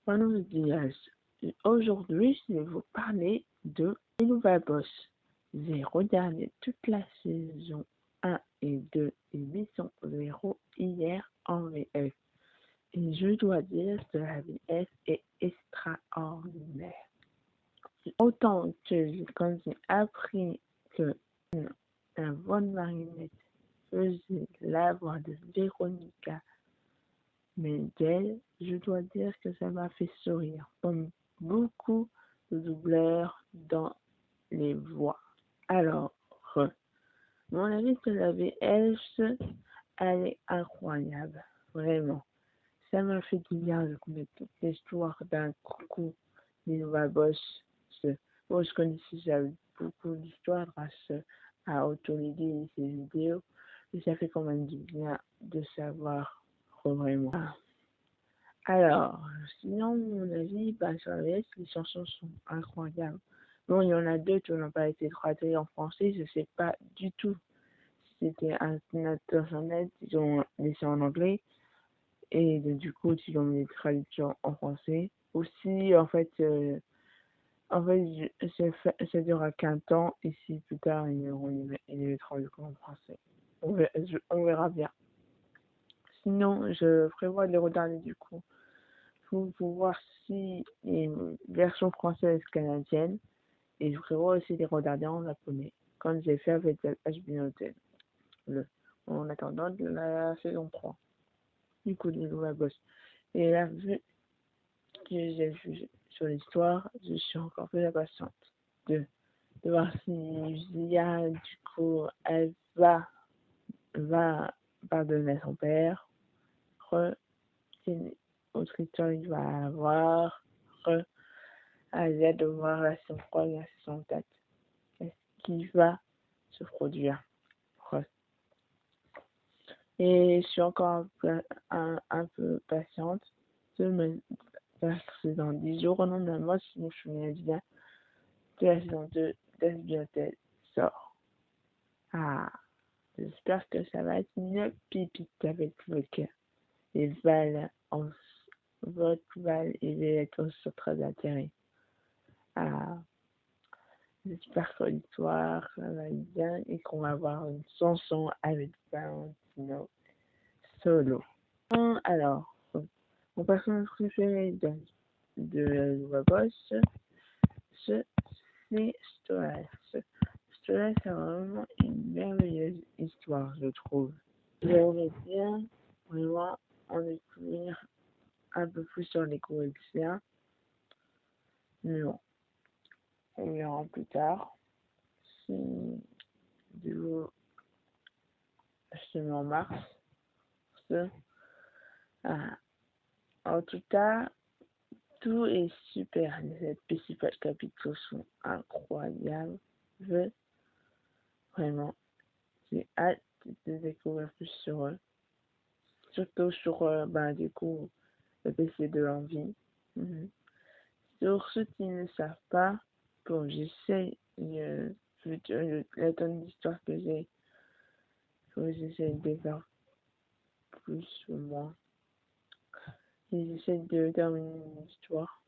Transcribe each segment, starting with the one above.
Buenos días. Aujourd'hui, je vais vous parler de Nouveau Boss. J'ai regardé toute la saison 1 et 2 et Mission 0 hier en VF. Et je dois dire que la VF est extraordinaire. Autant que quand j'ai appris que la voix de Marinette faisait la voix de Véronica Mendel, je dois dire que ça m'a fait sourire, comme beaucoup de doubleurs dans les voix. Alors, mon avis sur la VS, elle est incroyable, vraiment. Ça m'a fait du bien de connaître toute l'histoire d'un coucou des Nouveau Boss. Moi, je connaissais déjà beaucoup d'histoires grâce à Autolady et ses vidéos, et ça fait quand même du bien de savoir vraiment. Alors, sinon, mon avis, sur la VS, les chansons sont incroyables. Bon, il y en a deux qui n'ont pas été traduites en français, je sais pas du tout si c'était un internet, ils ont laissé en anglais, et du coup, ils ont mis les traductions en français. Aussi, ça durera qu'un temps, et si plus tard, ils auront les traductions en français. On verra bien. Sinon, je prévois de les regarder du coup pour voir si les versions françaises canadiennes, et je prévois aussi de les regarder en japonais, comme j'ai fait avec HBO Hotel, en attendant de la saison 3, du coup, de Nouveau Boss. Et là, vu que j'ai vu sur l'histoire, je suis encore plus impatiente de voir si Zia, du coup, elle va pardonner à son père, quelle autre histoire il va avoir, j'ai hâte de voir la saison 3 et la saison 4. Qu'est-ce qui va se produire? Et je suis encore un peu patiente parce que dans 10 jours, normalement, si je me souviens bien, que la saison 2 d'SB Hotel sort. Ah, j'espère que ça va être une pipite avec Volker. Et Val, votre Val et Véletos sont très intéressés. Ah, j'espère que l'histoire va être bien et qu'on va avoir une chanson avec Valentino solo. Alors, mon personnage préféré de Nouveau Boss, c'est Stolas. Stolas a vraiment une merveilleuse histoire, je trouve. J'aimerais bien vraiment en découvrir un peu plus sur les Coréens, mais bon, on verra plus tard. Si je mets en mars. En tout cas, tout est super. Les principaux capitaux sont incroyables. Vraiment, j'ai hâte de découvrir plus sur eux. Surtout sur, du coup, le PC de l'envie. Sur ceux qui ne savent pas, bon, j'essaie, la tonne d'histoires que j'essaie de faire plus ou moins. Et j'essaie de terminer une histoire.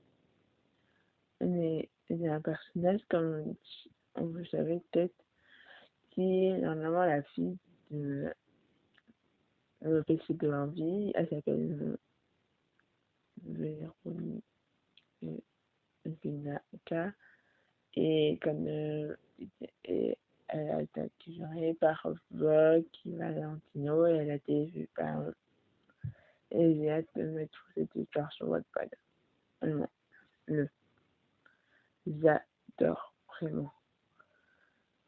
Mais il y a un personnage, comme vous savez peut-être, qui est normalement la fille de le PC de l'envie. Elle s'appelle Véronica. Et comme et elle a été attirée par Vogue, Valentino, et elle a été vue par eux. Et j'ai hâte de mettre toute cette histoire sur Wattpad. Vraiment, j'adore, vraiment.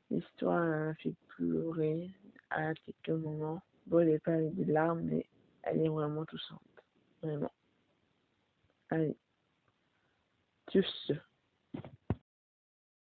L'histoire m'a fait pleurer à quelques moments. Bon, elle n'est pas avec des larmes, mais elle est vraiment touchante. Vraiment. Allez, tchuss.